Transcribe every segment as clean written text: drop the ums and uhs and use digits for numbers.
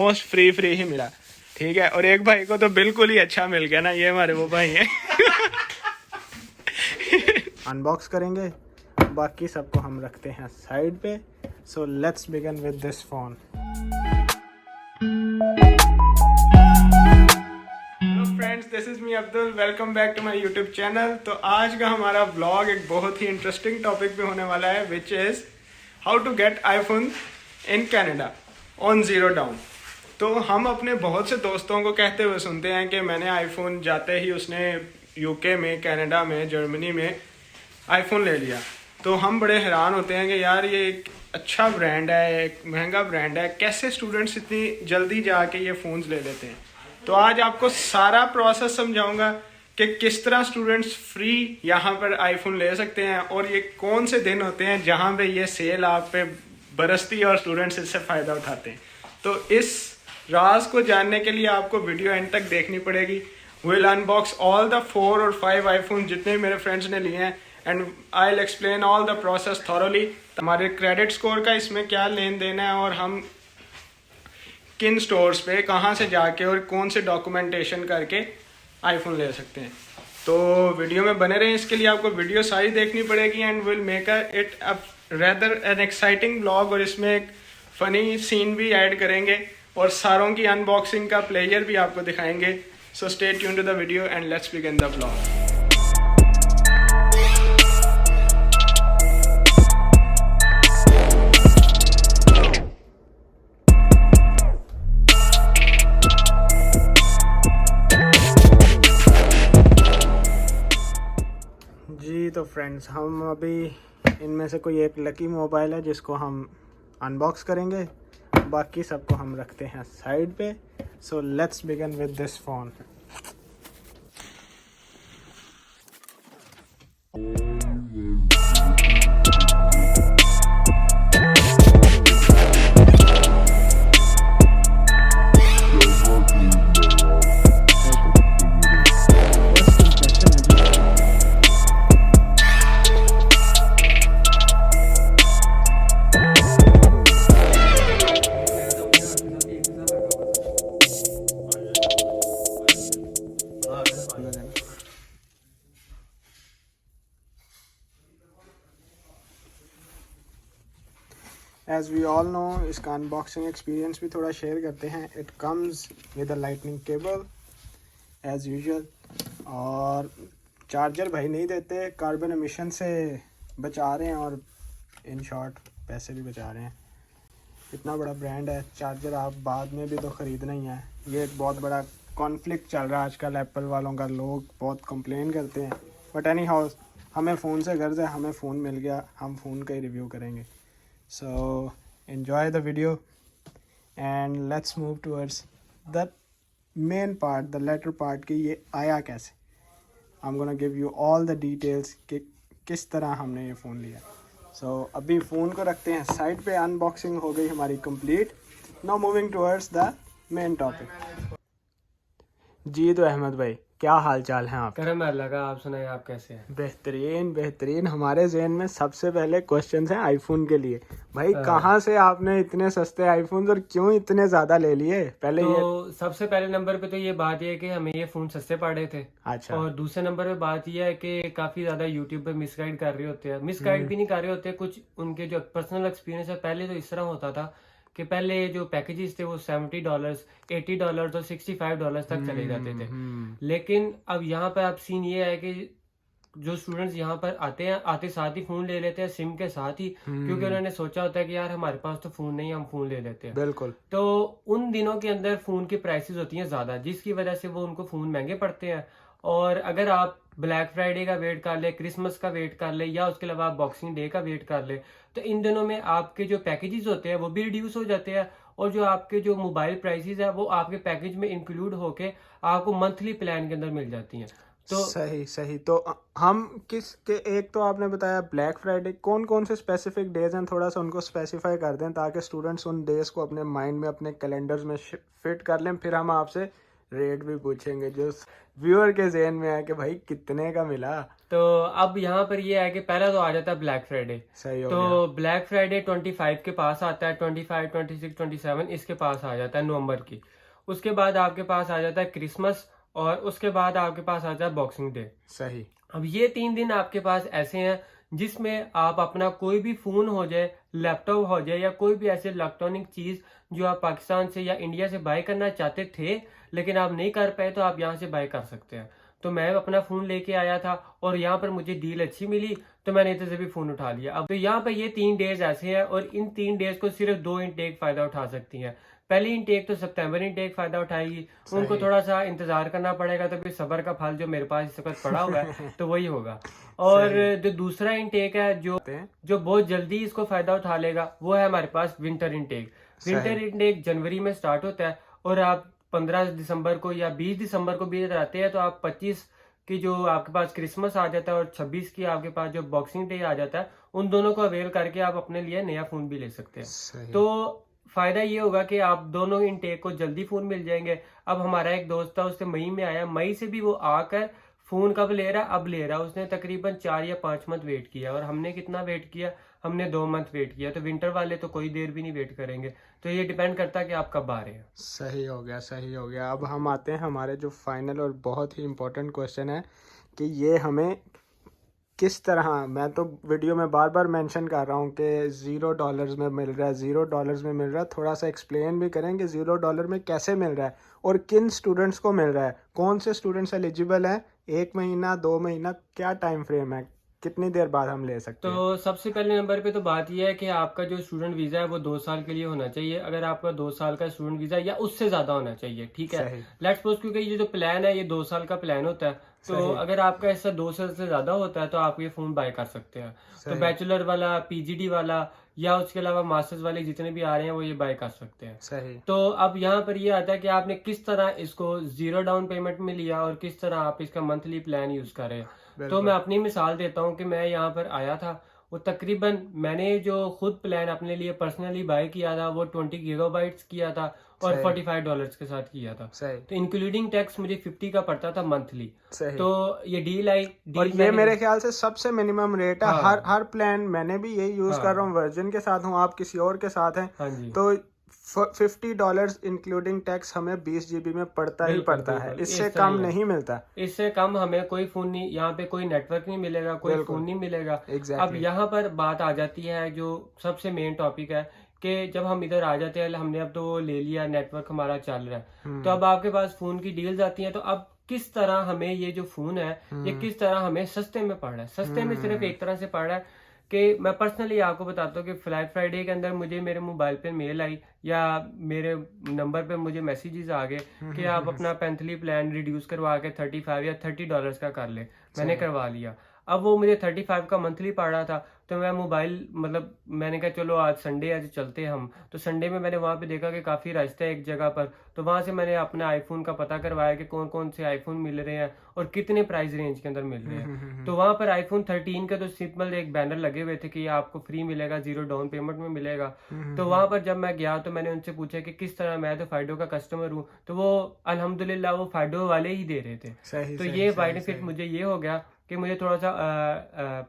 Most free free ही मिला, ठीक है। और एक भाई को तो बिल्कुल ही अच्छा मिल गया ना, ये हमारे वो भाई हैं। अनबॉक्स करेंगे, बाकी सबको हम रखते हैं साइड पे। So let's begin with this phone. Hello friends, this is me Abdul, welcome back to my YouTube channel. तो आज का हमारा व्लॉग एक बहुत ही इंटरेस्टिंग टॉपिक पे होने वाला है, which is how to get iPhone in Canada on zero down. तो हम अपने बहुत से दोस्तों को कहते हुए सुनते हैं कि मैंने आईफोन जाते ही उसने यूके में, कनाडा में, जर्मनी में आईफोन ले लिया। तो हम बड़े हैरान होते हैं कि यार ये एक अच्छा ब्रांड है, एक महंगा ब्रांड है, कैसे स्टूडेंट्स इतनी जल्दी जाके ये फ़ोन्स ले लेते हैं। तो आज आपको सारा प्रोसेस समझाऊंगा कि किस तरह स्टूडेंट्स फ्री यहाँ पर आईफोन ले सकते हैं और ये कौन से दिन होते हैं जहाँ पे ये सेल आप पे बरसती है और स्टूडेंट्स इससे फ़ायदा उठाते हैं। तो इस राज को जानने के लिए आपको वीडियो एंड तक देखनी पड़ेगी। विल अनबॉक्स ऑल द 4 और 5 आईफोन जितने मेरे फ्रेंड्स ने लिए हैं and I will explain all the process thoroughly. हमारे क्रेडिट स्कोर का इसमें क्या लेन देन है और हम किन स्टोर्स पे कहाँ से जाके और कौन से डॉक्यूमेंटेशन करके आईफोन ले सकते हैं। तो वीडियो में बने रहें, इसके लिए आपको वीडियो सारी देखनी पड़ेगी and will make it a rather an exciting blog. और इसमें एक फ़नी सीन भी ऐड करेंगे और सारों की अनबॉक्सिंग का प्लेयर भी आपको दिखाएंगे। So stay tune to the video and let's begin the blog. जी तो फ्रेंड्स, हम अभी इनमें से कोई एक लकी मोबाइल है जिसको हम अनबॉक्स करेंगे, बाकी सबको हम रखते हैं साइड पे। So let's begin with this phone. As we all know, इसका अनबॉक्सिंग एक्सपीरियंस भी थोड़ा शेयर करते हैं। It comes with a lightning cable as usual, और चार्जर भाई नहीं देते, कार्बन एमिशन से बचा रहे हैं और इन शॉर्ट पैसे भी बचा रहे हैं। इतना बड़ा ब्रांड है, चार्जर आप बाद में भी तो ख़रीदना ही है। ये एक बहुत बड़ा कॉन्फ्लिक्ट चल रहा है आजकल एप्पल वालों का, लोग बहुत कंप्लेन करते हैं। बट एनी हाउ, हमें फ़ोन से गर्ज है, हमें फ़ोन मिल गया, हम फ़ोन का ही रिव्यू करेंगे। So enjoy the video and let's move towards the main part, the latter part कि ये आया कैसे। I'm gonna give you all the details कि किस तरह हमने ये फ़ोन लिया। So अभी फ़ोन को रखते हैं साइड पे, अनबॉक्सिंग हो गई हमारी complete. Now moving towards the main topic। जी तो अहमद भाई, क्या हाल चाल हैं आप? करम अल्लाह का, आप सुनाए, आप कैसे हैं? बेहतरीन बेहतरीन। हमारे ज़हन में सबसे पहले क्वेश्चन हैं आईफोन के लिए। भाई कहाँ से आपने इतने सस्ते आईफोन और क्यों इतने ज़्यादा ले लिए? पहले तो ये सबसे पहले नंबर पे तो ये बात ये है कि हमें ये फ़ोन सस्ते पड़े थे। अच्छा। और दूसरे नंबर पे बात ये है कि काफ़ी ज़्यादा यूट्यूब पे मिसगाइड कर रहे होते हैं, मिसगाइड भी नहीं कर रहे होते, कुछ उनके जो पर्सनल एक्सपीरियंस है। पहले तो इस तरह होता था कि पहले जो पैकेजेस थे वो $70, $80 और $65 तक चले जाते थे। लेकिन अब यहाँ पर अब सीन ये है कि जो स्टूडेंट्स यहाँ पर आते हैं, आते साथ ही फ़ोन ले लेते हैं सिम के साथ ही, क्योंकि उन्होंने सोचा होता है कि यार हमारे पास तो फ़ोन नहीं, हम फ़ोन ले लेते हैं। बिल्कुल। तो उन दिनों के अंदर फ़ोन की प्राइसेस होती हैं ज़्यादा, जिसकी वजह से वो उनको फ़ोन महंगे पड़ते हैं। और अगर आप ब्लैक फ्राइडे का वेट कर ले, क्रिसमस का वेट कर ले, या उसके अलावा आप बॉक्सिंग डे का वेट कर ले, तो इन दिनों में आपके जो पैकेजेस होते हैं वो भी रिड्यूस हो जाते हैं, और जो आपके जो मोबाइल प्राइसेस है वो आपके पैकेज में इंक्लूड होके आपको मंथली प्लान के अंदर मिल जाती हैं। तो सही सही। तो हम किस के, एक तो आपने बताया ब्लैक फ्राइडे, कौन कौन से स्पेसिफिक डेज हैं, थोड़ा सा उनको स्पेसिफाई कर दें ताकि स्टूडेंट्स उन डेज को अपने माइंड में, अपने कैलेंडर्स में फिट कर लें, फिर हम आपसे रेट भी पूछेंगे जो व्यूअर के ज़हन में है कि भाई कितने का मिला। तो अब यहाँ पर ये है कि पहला तो आ जाता है ब्लैक फ्राइडे। सही हो गया। तो ब्लैक फ्राइडे 25 के पास आता है, 25, 26, 27 इसके पास आ जाता है नवंबर की। उसके बाद आपके पास आ जाता है क्रिसमस, और उसके बाद आपके पास आ जाता है बॉक्सिंग डे। सही। अब ये 3 दिन आपके पास ऐसे हैं जिसमें आप अपना कोई भी फोन हो जाए, लैपटॉप हो जाए, या कोई भी ऐसे इलेक्ट्रॉनिक चीज जो आप पाकिस्तान से या इंडिया से बाय करना चाहते थे लेकिन आप नहीं कर पाए, तो आप यहाँ से बाय कर सकते हैं। तो मैं अपना फोन लेके आया था और यहाँ पर मुझे डील अच्छी मिली, तो मैंने इधर से भी फोन उठा लिया। अब तो यहाँ पर ये 3 डेज ऐसे हैं और इन 3 डेज को सिर्फ 2 इंटेक फायदा उठा सकती हैं। पहली इंटेक तो सितंबर इंटेक फायदा उठाएगी, उनको थोड़ा सा इंतजार करना पड़ेगा, तो फिर सब्र का फल जो मेरे पास इस वक्त पड़ा हुआ है तो वही होगा। और जो दूसरा इंटेक है जो बहुत जल्दी इसको फायदा उठा लेगा, वो है हमारे पास विंटर इंटेक। विंटर इंटेक जनवरी में स्टार्ट होता है और आप 15 दिसंबर को या 20 दिसंबर को भी आते हैं, तो आप 25 की जो आपके पास क्रिसमस आ जाता है और 26 की आपके पास जो बॉक्सिंग डे आ जाता है, उन दोनों को अवेल करके आप अपने लिए नया फोन भी ले सकते हैं। तो फायदा ये होगा कि आप दोनों इनटेक को जल्दी फोन मिल जाएंगे। अब हमारा एक दोस्त था, उससे मई में आया, मई से भी वो आकर फोन कब ले रहा, अब ले रहा। उसने तकरीबन 4 या 5 मंथ वेट किया, और हमने कितना वेट किया, हमने 2 मंथ वेट किया। तो विंटर वाले तो कोई देर भी नहीं वेट करेंगे। तो ये डिपेंड करता है कि आप कब आ रहे हैं। सही हो गया, सही हो गया। अब हम आते हैं हमारे जो फाइनल और बहुत ही इम्पोर्टेंट क्वेश्चन है कि ये हमें किस तरह, मैं तो वीडियो में बार बार मेंशन कर रहा हूँ कि $0 में मिल रहा है, $0 में मिल रहा है। थोड़ा सा एक्सप्लेन भी करें कि $0 में कैसे मिल रहा है और किन स्टूडेंट्स को मिल रहा है, कौन से स्टूडेंट्स एलिजिबल हैं, 1 महीना 2 महीना, क्या टाइम फ्रेम है, कितनी देर बाद हम ले सकते हैं। तो सबसे पहले नंबर पे तो बात यह है कि आपका जो स्टूडेंट वीजा है वो 2 साल के लिए होना चाहिए। अगर आपका 2 साल का स्टूडेंट वीजा या उससे ज्यादा होना चाहिए, ठीक है। लेट्स सपोज क्योंकि ये जो प्लान है ये 2 साल का प्लान होता है, तो अगर आपका ऐसा 2 साल से ज्यादा होता है तो आप ये फोन बाय कर सकते हैं। तो बैचलर वाला, पीजीडी वाला या उसके अलावा मास्टर्स वाले जितने भी आ रहे हैं वो ये बाय कर सकते हैं। सही। तो अब यहाँ पर ये आता है कि आपने किस तरह इसको 0 डाउन पेमेंट में लिया और किस तरह आप इसका मंथली प्लान यूज कर रहे हैं। तो मैं अपनी मिसाल देता हूँ कि मैं यहाँ पर आया था, वो तकरीबन मैंने जो खुद प्लान अपने लिए पर्सनली बाय किया था वो 20 गीगाबाइट्स किया था और $45 के साथ किया था। तो इंक्लूडिंग टैक्स मुझे 50 का पड़ता था मंथली। तो ये डील आई, और ये मेरे ख्याल से सबसे मिनिमम रेट है। हर प्लान मैंने भी यही यूज कर रहा हूँ, वर्जिन के साथ हूँ, आप किसी और के साथ हैं, तो $50 इंक्लूडिंग टैक्स हमें 20 GB में पड़ता ही पड़ता है, इससे कम नहीं मिलता। इससे कम हमें कोई फोन नहीं, यहाँ पे कोई नेटवर्क नहीं मिलेगा, कोई फोन नहीं मिलेगा। अब यहाँ पर बात आ जाती है जो सबसे मेन टॉपिक है कि जब हम इधर आ जाते हैं, हमने अब तो ले लिया, नेटवर्क हमारा चल रहा है, तो अब आपके पास फोन की डील्स आती हैं। तो अब किस तरह हमें ये जो फोन है ये किस तरह हमें सस्ते में पड़ रहा है। सस्ते में सिर्फ एक तरह से पड़ रहा है कि मैं पर्सनली आपको बताता हूँ कि ब्लैक फ्राइडे के अंदर मुझे मेरे मोबाइल पे मेल आई या मेरे नंबर पे मुझे मैसेजेस आ गए कि आप अपना मंथली प्लान रिड्यूस करवा के 35 या $30 का कर ले। मैंने करवा लिया। अब वो मुझे 35 का मंथली पड़ रहा था, तो मैं मोबाइल मतलब मैंने कहा चलो आज संडे आज चलते हैं हम। तो संडे में मैंने वहाँ पे देखा कि काफ़ी रास्ता है एक जगह पर, तो वहाँ से मैंने अपने आईफोन का पता करवाया कि कौन कौन से आईफोन मिल रहे हैं और कितने प्राइस रेंज के अंदर मिल रहे हैं। तो वहाँ पर आईफोन 13 का तो सिंपल एक बैनर लगे हुए थे कि आपको फ्री मिलेगा, 0 डाउन पेमेंट में मिलेगा। तो वहाँ पर जब मैं गया तो मैंने उनसे पूछा कि किस तरह, मैं तो फाइडो का कस्टमर हूँ, तो वो अल्हम्दुलिल्लाह वो फाइडो वाले ही दे रहे थे। तो ये बेनिफिट मुझे ये हो गया कि मुझे थोड़ा सा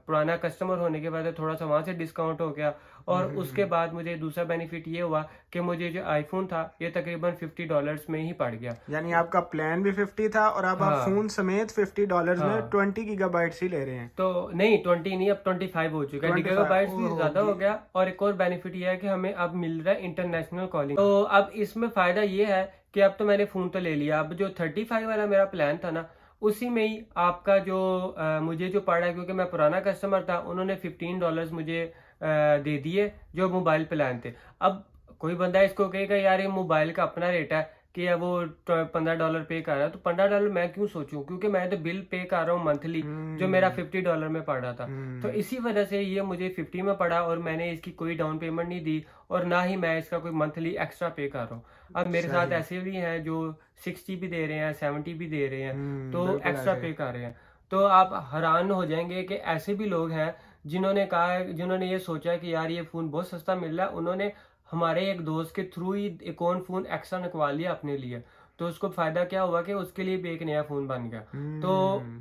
पुराना कस्टमर होने के बाद थोड़ा सा वहां से डिस्काउंट हो गया। और उसके बाद मुझे दूसरा बेनिफिट ये हुआ कि मुझे जो आईफोन था ये तकरीबन $50 में ही पड़ गया। यानी आपका प्लान भी 50 था और अब आप फोन समेत $50 में 20 गीगाबाइट्स ही ले रहे हैं। तो नहीं 20 नहीं, अब 25 हो चुका है, गीगाबाइट्स भी ज्यादा हो गया। और एक और बेनिफिट ये है कि हमें अब मिल रहा है इंटरनेशनल कॉलिंग। तो अब इसमें फायदा ये है कि अब तो मैंने फोन तो ले लिया, अब जो 35 वाला मेरा प्लान था ना उसी में ही आपका जो मुझे जो पड़ा है, क्योंकि मैं पुराना कस्टमर था, उन्होंने $15 मुझे दे दिए जो मोबाइल प्लान थे। अब कोई बंदा इसको कहेगा यार ये मोबाइल का अपना रेट है कि वो $15 पे कर रहा है, तो $15 मैं क्यों सोचूं, क्योंकि मैं तो बिल पे कर रहा हूँ मंथली जो मेरा $50 में पड़ रहा था। तो इसी वजह से ये मुझे 50 में पड़ा और मैंने इसकी कोई डाउन पेमेंट नहीं दी और ना ही मैं इसका कोई मंथली एक्स्ट्रा पे कर रहा हूँ। अब मेरे साथ ऐसे भी हैं जो 60 भी दे रहे हैं, 70 भी दे रहे हैं, तो एक्स्ट्रा पे कर रहे हैं। तो आप हैरान हो जाएंगे कि ऐसे भी लोग हैं जिन्होंने कहा, जिन्होंने ये सोचा कि यार ये फोन बहुत सस्ता मिल रहा है, उन्होंने हमारे एक दोस्त के थ्रू ही एक और फोन एक्स्ट्रा निकलवा लिया अपने लिए। तो उसको फायदा क्या हुआ कि उसके लिए भी एक नया फोन बन गया। तो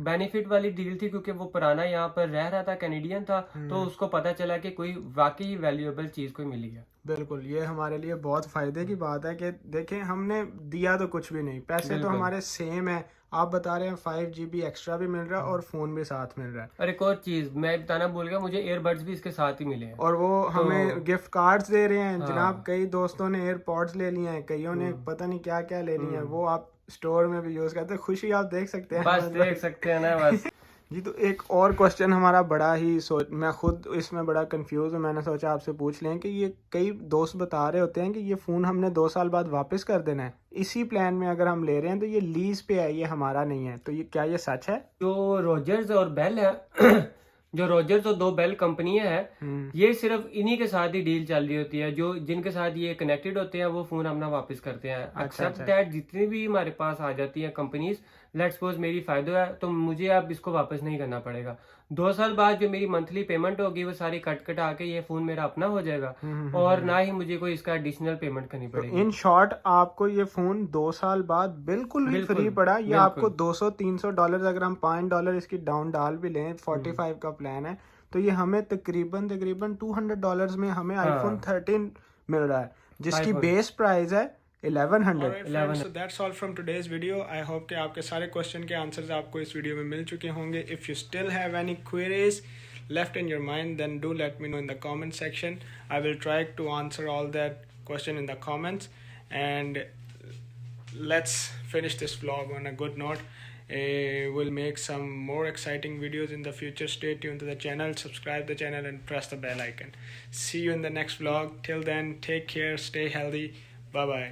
बेनिफिट वाली डील थी, क्योंकि वो पुराना यहाँ पर रह रहा था, कैनेडियन था, तो उसको पता चला कि कोई वाकई वैल्यूएबल चीज कोई मिली है। बिल्कुल, ये हमारे लिए बहुत फायदे की बात है कि देखें हमने दिया तो कुछ भी नहीं, पैसे तो हमारे सेम है। आप बता रहे हैं 5 GB एक्स्ट्रा भी मिल रहा है और फोन भी साथ मिल रहा है। और एक और चीज मैं बताना भूल गया, मुझे एयरबड्स भी इसके साथ ही मिले हैं। और वो हमें गिफ्ट कार्ड्स दे रहे हैं जनाब। हाँ। कई दोस्तों ने एयरपॉड्स ले लिए हैं, कईयों ने पता नहीं क्या क्या ले लिए हैं, वो आप स्टोर में भी यूज करते हैं। खुशी आप देख सकते हैं, बस देख सकते हैं ना बस। जी। तो एक और क्वेश्चन हमारा बड़ा ही मैं खुद इसमें बड़ा कंफ्यूज हूँ, मैंने सोचा आपसे पूछ लें कि ये कई दोस्त बता रहे होते हैं कि ये फ़ोन हमने 2 साल बाद वापस कर देना है, इसी प्लान में अगर हम ले रहे हैं तो ये लीज पे है, ये हमारा नहीं है, तो ये क्या ये सच है? जो रोजर्स और बेल है जो रोजर्स और 2 बेल कंपनियां हैं, ये सिर्फ इन्हीं के साथ ही डील चल रही होती है। जो जिनके साथ ये कनेक्टेड होते हैं वो फोन अपना वापस करते हैं। एक्सेप्ट दैट जितनी भी हमारे पास आ जाती हैं कंपनीज, लेट्स सपोज मेरी फायदा है तो मुझे अब इसको वापस नहीं करना पड़ेगा। 2 साल बाद जो मेरी मंथली पेमेंट होगी वो सारी कट कटा के ये फोन मेरा अपना हो जाएगा, और ना ही मुझे कोई इसका एडिशनल पेमेंट करनी पड़ेगी। इन शॉर्ट आपको ये फोन 2 साल बाद बिल्कुल भी फ्री पड़ा। ये आपको $200-300 अगर हम $5 इसकी डाउन डाल भी लें, 45 का प्लान है, तो ये हमें तकरीबन $200 में हमें आईफोन 13 मिल रहा है, जिसकी बेस प्राइस है 1100। So that's all from today's video. I hope कि आपके सारे क्वेश्चन के आंसर्स आपको इस वीडियो में मिल चुके होंगे. If you still have any queries left in your mind, then do let me know in the comment section. I will try to answer all that question in the comments. And let's finish this vlog on a good note. We'll make some more exciting videos in the future. Stay tuned to the channel, subscribe the channel and press the bell icon. See you in the next vlog. Till then, take care, stay healthy. Bye bye.